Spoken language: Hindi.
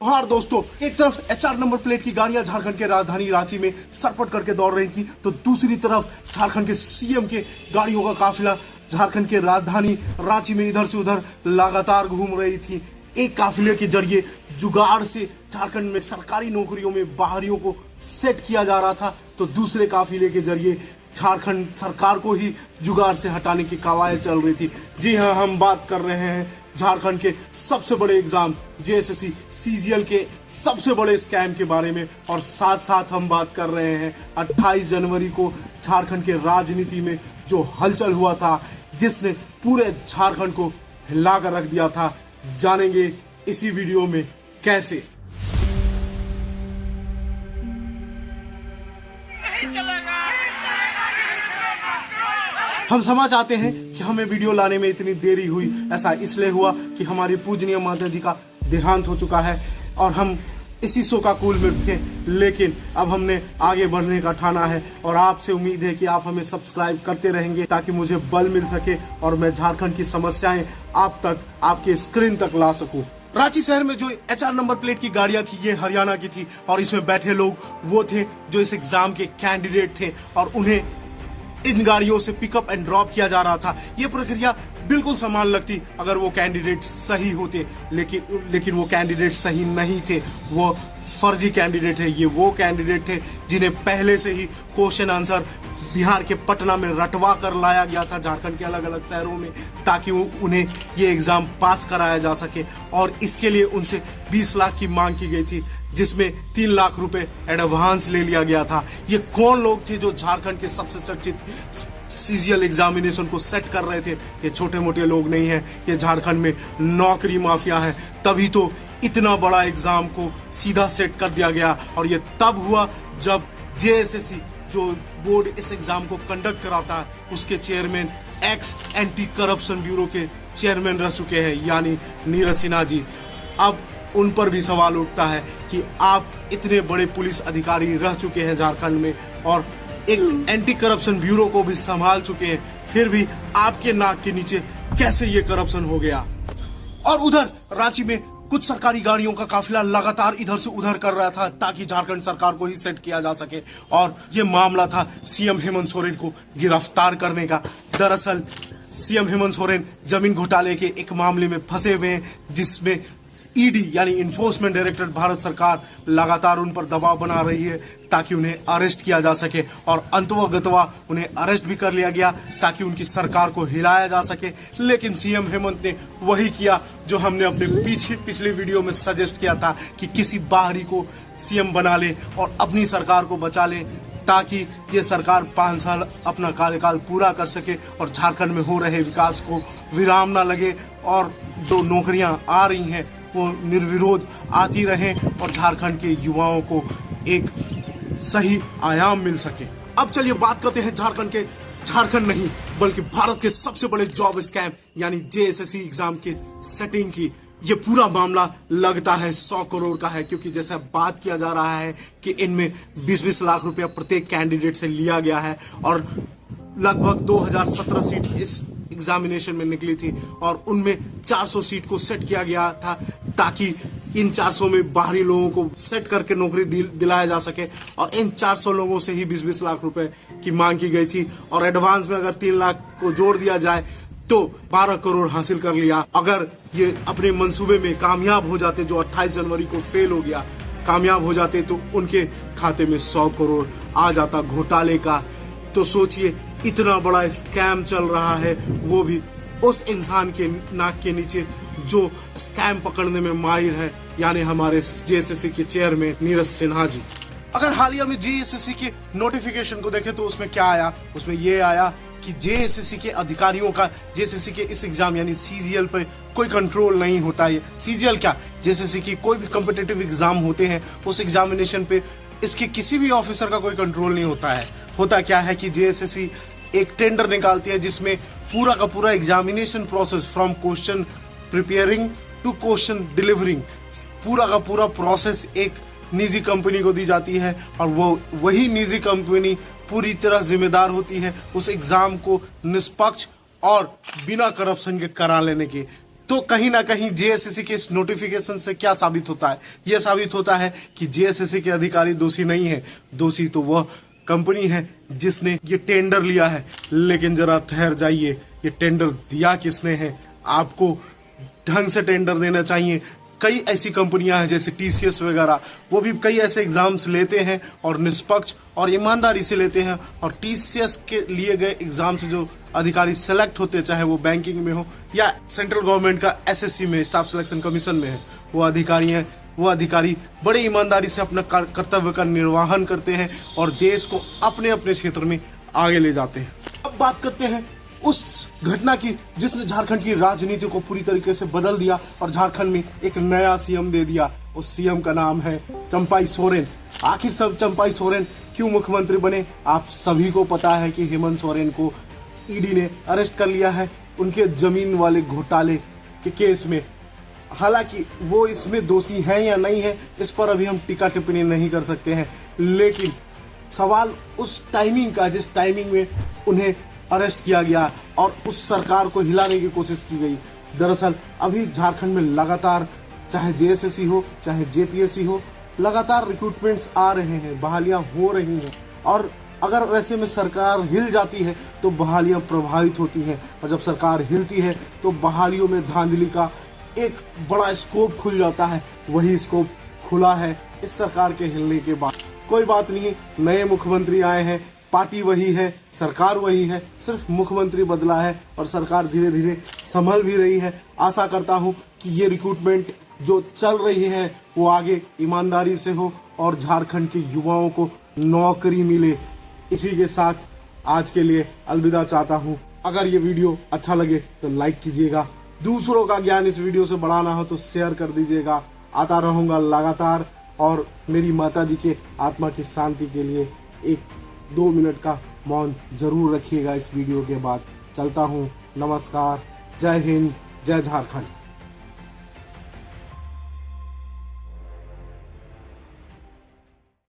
हाँ दोस्तों, एक तरफ एचआर नंबर प्लेट की गाड़ियां झारखंड के राजधानी रांची में सरपट करके दौड़ रही थी, तो दूसरी तरफ झारखंड के सीएम के गाड़ियों का काफिला झारखंड के राजधानी रांची में इधर से उधर लगातार घूम रही थी। एक काफिले के जरिए जुगाड़ से झारखंड में सरकारी नौकरियों में बाहरियों को सेट किया जा रहा था, तो दूसरे काफिले के जरिए झारखंड सरकार को ही जुगाड़ से हटाने की कवायद चल रही थी। जी हाँ, हम बात कर रहे हैं झारखंड के सबसे बड़े एग्जाम जेएसएससी सीजीएल के सबसे बड़े स्कैम के बारे में, और साथ साथ हम बात कर रहे हैं 28 जनवरी को झारखंड के राजनीति में जो हलचल हुआ था, जिसने पूरे झारखंड को हिला कर रख दिया था। जानेंगे इसी वीडियो में कैसे। हम समझ आते हैं कि हमें वीडियो लाने में इतनी देरी हुई। ऐसा इसलिए हुआ कि हमारी पूजनीय माता जी का देहांत हो चुका है और हम इसी शोकाकुल में थे, लेकिन अब हमने आगे बढ़ने का ठाना है और आपसे उम्मीद है कि आप हमें सब्सक्राइब करते रहेंगे ताकि मुझे बल मिल सके और मैं झारखंड की समस्याएं आप तक, आपके स्क्रीन तक ला सकूं। रांची शहर में जो एचआर नंबर प्लेट की गाड़ियां थी, ये हरियाणा की थी और इसमें बैठे लोग वो थे जो इस एग्जाम के कैंडिडेट थे और उन्हें इन गाड़ियों से पिकअप एंड ड्रॉप किया जा रहा था। ये प्रक्रिया बिल्कुल समान लगती अगर वो कैंडिडेट सही होते, लेकिन वो कैंडिडेट सही नहीं थे, वो फर्जी कैंडिडेट है। ये वो कैंडिडेट थे जिन्हें पहले से ही क्वेश्चन आंसर बिहार के पटना में रटवा कर लाया गया था झारखंड के अलग अलग शहरों में, ताकि उन्हें ये एग्जाम पास कराया जा सके। और इसके लिए उनसे 20 लाख की मांग की गई थी, जिसमें 3 लाख रुपए एडवांस ले लिया गया था। ये कौन लोग थे जो झारखंड के सबसे चर्चित सीजीएल एग्जामिनेशन को सेट कर रहे थे? ये छोटे मोटे लोग नहीं हैं, ये झारखंड में नौकरी माफिया हैं। तभी तो इतना बड़ा एग्जाम को सीधा सेट कर दिया गया, और ये तब हुआ जब जेएसएससी जो बोर्ड इस एग्जाम को कंडक्ट कराता है, उसके chairman x anti corruption bureau के चेयरमैन रह चुके हैं, यानी नीरज सिन्हा जी। अब उन पर भी सवाल उठता है कि आप इतने बड़े पुलिस अधिकारी रह चुके हैं झारखंड में और एक एंटी करप्शन ब्यूरो को भी संभाल चुके हैं, फिर भी आपके नाक के नीचे कैसे ये करप्शन हो गया? और उधर रांची में कुछ सरकारी गाड़ियों का काफिला लगातार इधर से उधर कर रहा था ताकि झारखंड सरकार को ही सेट किया जा सके, और ये मामला था सीएम हेमंत सोरेन को गिरफ्तार करने का। दरअसल सीएम हेमंत सोरेन जमीन घोटाले के एक मामले में फंसे हुए हैं, जिसमें ईडी यानी इन्फोर्समेंट डायरेक्टरेट भारत सरकार लगातार उन पर दबाव बना रही है ताकि उन्हें अरेस्ट किया जा सके, और अंततः उन्हें अरेस्ट भी कर लिया गया ताकि उनकी सरकार को हिलाया जा सके। लेकिन सीएम हेमंत ने वही किया जो हमने अपने पिछले वीडियो में सजेस्ट किया था कि किसी बाहरी को सीएम बना ले और अपनी सरकार को बचा ले, ताकि ये सरकार 5 साल अपना कार्यकाल पूरा कर सके और झारखंड में हो रहे विकास को विराम ना लगे, और जो नौकरियां आ रही हैं वो निर्विरोध आती रहें और झारखंड के युवाओं को एक सही आयाम मिल सके। अब चलिए बात करते हैं झारखंड नहीं बल्कि भारत के सबसे बड़े जॉब स्कैम यानी जेएसएससी एग्जाम के सेटिंग की। ये पूरा मामला लगता है 100 करोड़ का है, क्योंकि जैसा बात किया जा रहा है कि इनमें 20-20 लाख रुपया प्रत्येक कैंडिडेट से लिया गया है, और लगभग 2017 सीट इस एग्जामिनेशन में निकली थी और उनमें 400 सीट को सेट किया गया था ताकि इन 400 में बाहरी लोगों को सेट करके नौकरी दिलाया जा सके, और इन 400 लोगों से ही 20-20 लाख रुपए की मांग की गई थी, और एडवांस में अगर 3 लाख को जोड़ दिया जाए तो 12 करोड़ हासिल कर लिया। अगर ये अपने मंसूबे में कामयाब हो जाते, जो 28 जनवरी को फेल हो गया, कामयाब हो जाते, तो उनके खाते में 100 करोड़ आ जाता घोटाले का। तो सोचिए, इतना बड़ा स्कैम चल रहा है, वो भी उस इंसान के नाक के नीचे जो स्कैम पकड़ने में माहिर है, यानी हमारे जेएसएससी के चेयरमैन नीरज सिन्हा जी। अगर हालिया में जेएसएससी के नोटिफिकेशन को देखें तो उसमें क्या आया? उसमें ये आया कि जेएसएससी के अधिकारियों का जेएसएससी के इस एग्जाम यानी सीजीएल पर कोई कंट्रोल नहीं होता है। सीजीएल क्या, जेएसएससी की कोई भी कॉम्पिटिटिव एग्जाम होते हैं, उस एग्जामिनेशन पे इसके किसी भी ऑफिसर का कोई कंट्रोल नहीं होता है। होता क्या है कि जेएसएससी एक टेंडर निकालती है जिसमें पूरा का पूरा examination process from question preparing to question delivering, पूरा का पूरा प्रोसेस एक निजी कंपनी को दी जाती है, और वही निजी कंपनी पूरी तरह जिम्मेदार होती है उस एग्जाम को निष्पक्ष और बिना करप्शन के करा लेने के। तो कहीं ना कहीं जेएसएससी के इस नोटिफिकेशन से क्या साबित होता है? यह साबित होता है कि जेएसएससी के अधिकारी दोषी नहीं है, दोषी तो वह कंपनी है जिसने ये टेंडर लिया है। लेकिन जरा ठहर जाइए, ये टेंडर दिया किसने है? आपको ढंग से टेंडर देना चाहिए। कई ऐसी कंपनियां हैं जैसे टीसीएस वगैरह, वो भी कई ऐसे एग्जाम्स लेते हैं और निष्पक्ष और ईमानदारी से लेते हैं। और टीसीएस के लिए गए एग्जाम से जो अधिकारी सेलेक्ट होते हैं, चाहे वो बैंकिंग में हो या सेंट्रल गवर्नमेंट का एसएससी में, स्टाफ सिलेक्शन कमीशन में है, वो अधिकारी बड़े ईमानदारी से अपना कर्तव्य का निर्वहन करते हैं और देश को अपने अपने क्षेत्र में आगे ले जाते हैं। अब बात करते हैं उस घटना की जिसने झारखंड की राजनीति को पूरी तरीके से बदल दिया और झारखंड में एक नया सीएम दे दिया। उस सीएम का नाम है चंपाई सोरेन। आखिर सब चंपाई सोरेन क्यों मुख्यमंत्री बने? आप सभी को पता है कि हेमंत सोरेन को ईडी ने अरेस्ट कर लिया है उनके जमीन वाले घोटाले के केस में। हालांकि वो इसमें दोषी हैं या नहीं है, इस पर अभी हम टीका टिप्पणी नहीं कर सकते हैं। लेकिन सवाल उस टाइमिंग का जिस टाइमिंग में उन्हें अरेस्ट किया गया और उस सरकार को हिलाने की कोशिश की गई। दरअसल अभी झारखंड में लगातार, चाहे जेएसएससी हो चाहे जेपीएससी हो, लगातार रिक्रूटमेंट्स आ रहे हैं, बहालियां हो रही हैं। और अगर वैसे में सरकार हिल जाती है तो बहालियां प्रभावित होती हैं, और जब सरकार हिलती है तो बहालियों में धांधली का एक बड़ा स्कोप खुल जाता है। वही स्कोप खुला है इस सरकार के हिलने के बाद। कोई बात नहीं, नए मुख्यमंत्री आए हैं, पार्टी वही है, सरकार वही है, सिर्फ मुख्यमंत्री बदला है और सरकार धीरे धीरे संभल भी रही है। आशा करता हूं कि ये रिक्रूटमेंट जो चल रही है वो आगे ईमानदारी से हो और झारखंड के युवाओं को नौकरी मिले। इसी के साथ आज के लिए अलविदा चाहता हूं। अगर ये वीडियो अच्छा लगे तो लाइक कीजिएगा, दूसरों का ज्ञान इस वीडियो से बढ़ाना हो तो शेयर कर दीजिएगा। आता रहूँगा लगातार, और मेरी माता जी के आत्मा की शांति के लिए 1-2 मिनट का मौन जरूर रखिएगा इस वीडियो के बाद। चलता हूँ, नमस्कार, जय हिंद, जय झारखंड।